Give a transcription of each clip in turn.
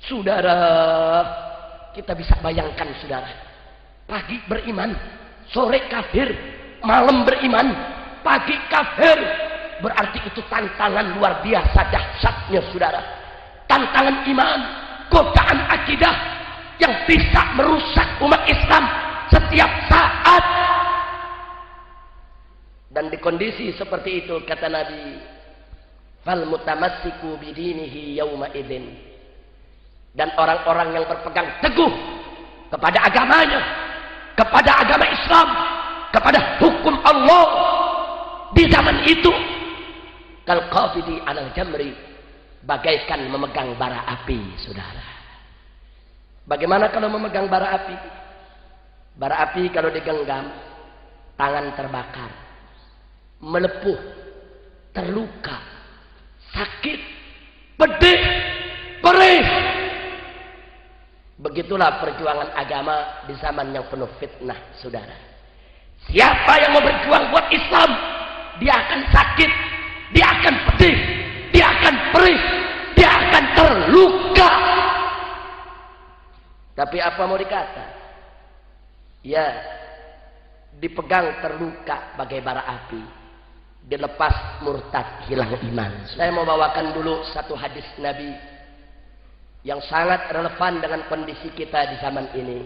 Saudara, kita bisa bayangkan saudara, pagi beriman, sore kafir, malam beriman, pagi kafir. Berarti itu tantangan luar biasa dahsyatnya saudara. Tantangan iman, godaan akidah yang bisa merusak umat Islam setiap saat. Dan di kondisi seperti itu kata Nabi, fal mutamassiku bidinihi yauma idzin. Dan orang-orang yang berpegang teguh kepada agamanya, kepada agama Islam, kepada hukum Allah di zaman itu, kal qabidi alal jamri, bagaikan memegang bara api saudara. Bagaimana kalau memegang bara api? Bara api kalau digenggam, tangan terbakar, melepuh, terluka, sakit, pedih, perih. Begitulah perjuangan agama di zaman yang penuh fitnah saudara. Siapa yang mau berjuang buat Islam, dia akan sakit, dia akan pedih, dia akan perih, dia akan terluka. Tapi apa mau dikata? Ya, dipegang terluka bagai bara api, dilepas murtad hilang iman. Saya mau bawakan dulu satu hadis Nabi yang sangat relevan dengan kondisi kita di zaman ini.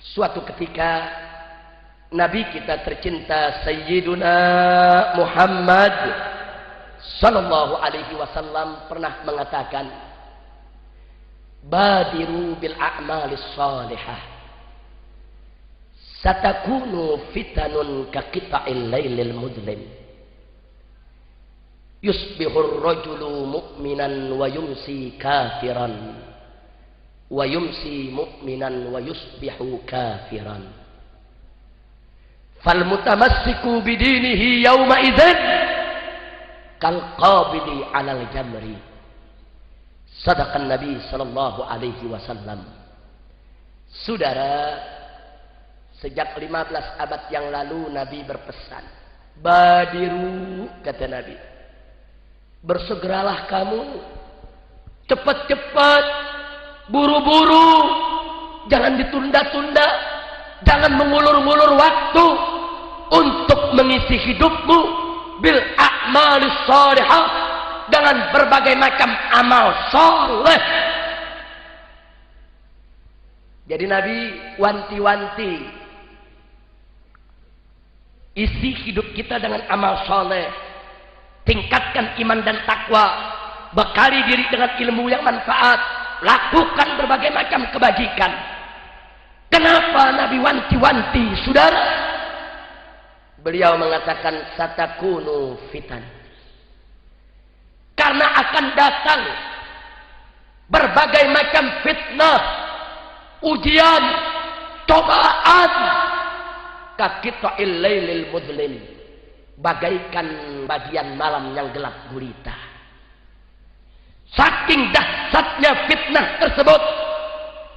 Suatu ketika Nabi kita tercinta Sayyiduna Muhammad sallallahu alaihi wasallam pernah mengatakan, badiru bil a'malis salihah satakunu fitanun ka qita'il lailil mudlim yusbihur rajulu mu'minan wa yumsi kafiran wa yumsi mu'minan wa yusbihu kafiran fal mutamassiku bidinihi yawma idzin kal qabidi 'alal jamri. Sadaqan Nabi sallallahu alaihi wasallam. Saudara, sejak 15 abad yang lalu Nabi berpesan, badiru kata Nabi, bersegeralah kamu, cepat-cepat, buru-buru, jangan ditunda-tunda, jangan mengulur-ngulur waktu untuk mengisi hidupmu bil a'malis shalihah, dengan berbagai macam amal soleh. Jadi Nabi wanti-wanti, isi hidup kita dengan amal soleh, tingkatkan iman dan takwa, bekali diri dengan ilmu yang manfaat, lakukan berbagai macam kebajikan. Kenapa Nabi wanti-wanti saudara? Beliau mengatakan satakunu fitan, karena akan datang berbagai macam fitnah, ujian, cobaan, kaqita'il lailil mudlim, bagaikan bagian malam yang gelap gulita. Saking dahsyatnya fitnah tersebut,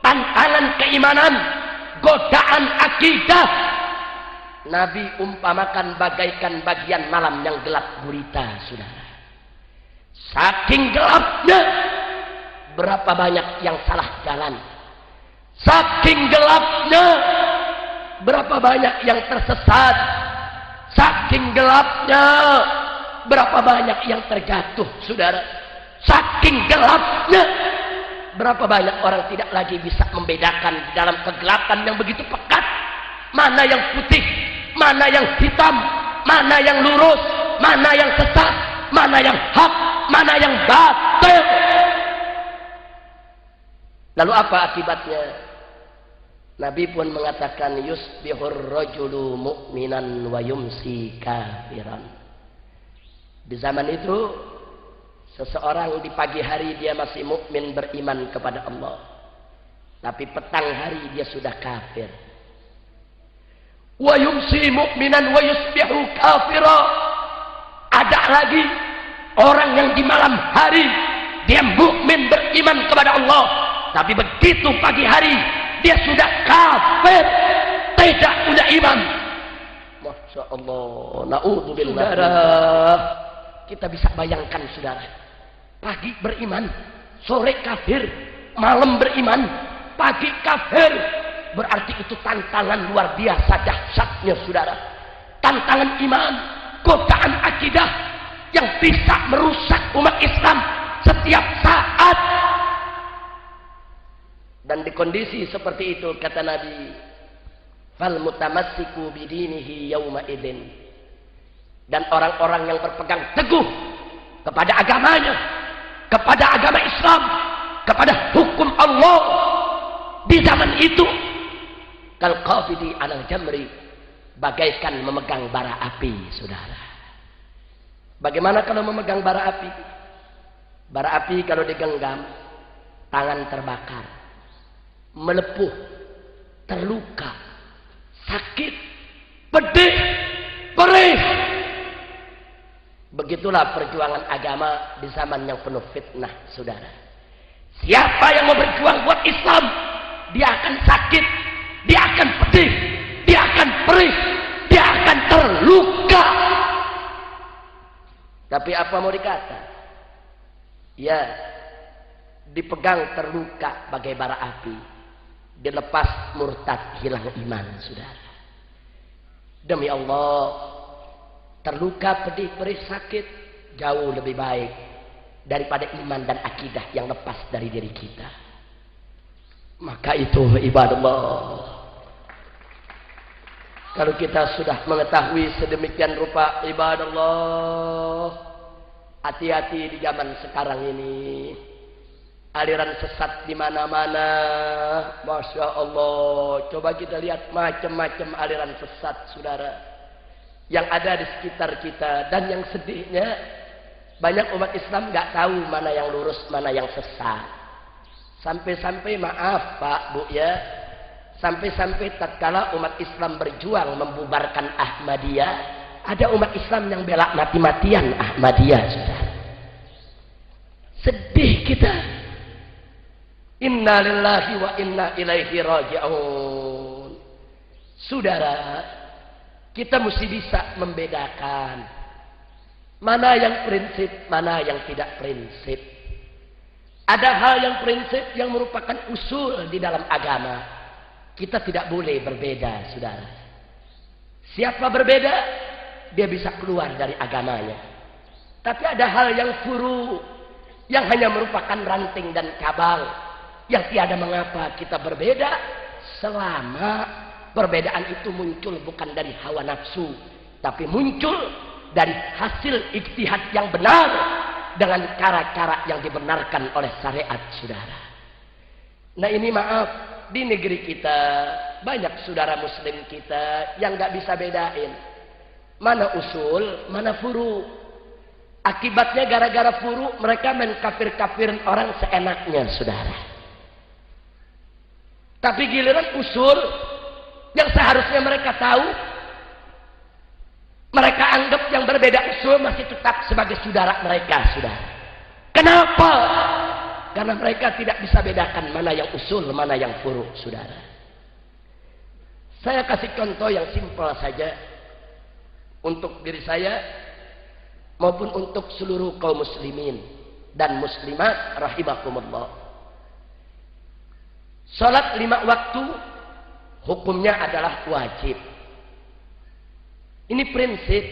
tantangan keimanan, godaan akidah, Nabi umpamakan bagaikan bagian malam yang gelap gulita saudara. Saking gelapnya, berapa banyak yang salah jalan. Saking gelapnya, berapa banyak yang tersesat. Saking gelapnya, berapa banyak yang terjatuh saudara. Saking gelapnya, berapa banyak orang tidak lagi bisa membedakan di dalam kegelapan yang begitu pekat, mana yang putih, mana yang hitam, mana yang lurus, mana yang sesat, mana yang hak, mana yang batil. Lalu apa akibatnya? Nabi pun mengatakan yusbihur rajulu mu'minan wa yumsi kafiran. Di zaman itu seseorang di pagi hari dia masih mukmin beriman kepada Allah, tapi petang hari dia sudah kafir. Wa yumsi mu'minan wa yusbihu kafira. Ada lagi orang yang di malam hari dia mukmin beriman kepada Allah, tapi begitu pagi hari dia sudah kafir, tidak punya iman. Masya Allah, na'udzubillah. Saudara, kita bisa bayangkan saudara, pagi beriman, sore kafir, malam beriman, pagi kafir. Berarti itu tantangan luar biasa dahsyatnya saudara. Tantangan iman, godaan akidah yang bisa merusak umat Islam setiap saat. Dan di kondisi seperti itu kata Nabi, fal mutamassiku bidinihi yauma idzin. Dan orang-orang yang berpegang teguh kepada agamanya, kepada agama Islam, kepada hukum Allah di zaman itu, kal qabidi alal jamri, bagaikan memegang bara api, saudara. Bagaimana kalau memegang bara api? Bara api kalau digenggam, tangan terbakar, melepuh, terluka, sakit, pedih, perih. Begitulah perjuangan agama di zaman yang penuh fitnah, saudara. Siapa yang mau berjuang buat Islam, dia akan sakit, dia akan pedih, dia akan perih, dia akan terluka. Tapi apa mau dikata? Ya, dipegang terluka bagai bara api, dilepas murtad hilang iman, saudara. Demi Allah, terluka, pedih, perih, sakit jauh lebih baik daripada iman dan akidah yang lepas dari diri kita. Maka itu ibadallah, kalau kita sudah mengetahui sedemikian rupa ibadallah, hati-hati di zaman sekarang ini. Aliran sesat di mana-mana, masya Allah. Coba kita lihat macam-macam aliran sesat, saudara, yang ada di sekitar kita. Dan yang sedihnya, banyak umat Islam nggak tahu mana yang lurus, mana yang sesat. Sampai-sampai, maaf Pak Bu ya, sampai-sampai tatkala umat Islam berjuang membubarkan Ahmadiyah, ada umat Islam yang bela mati-matian Ahmadiyah, saudara. Sedih kita. Inna lillahi wa inna ilaihi raji'un. Saudara, kita mesti bisa membedakan mana yang prinsip, mana yang tidak prinsip. Ada hal yang prinsip yang merupakan usul di dalam agama. Kita tidak boleh berbeda, saudara. Siapa berbeda, dia bisa keluar dari agamanya. Tapi ada hal yang furu, yang hanya merupakan ranting dan cabang, yang tiada mengapa kita berbeda, selama perbedaan itu muncul bukan dari hawa nafsu, tapi muncul dari hasil ijtihad yang benar dengan cara-cara yang dibenarkan oleh syariat, saudara. Nah ini maaf, di negeri kita banyak saudara muslim kita yang gak bisa bedain mana usul, mana furu. Akibatnya gara-gara furu mereka mengkafir-kafirin orang seenaknya, saudara. Tapi giliran usul yang seharusnya mereka tahu, mereka anggap yang berbeda usul masih tetap sebagai saudara mereka, saudara. Kenapa? Karena mereka tidak bisa bedakan mana yang usul, mana yang furu, saudara. Saya kasih contoh yang simpel saja untuk diri saya maupun untuk seluruh kaum muslimin dan muslimat rahimakumullah. Salat 5 waktu hukumnya adalah wajib. Ini prinsip.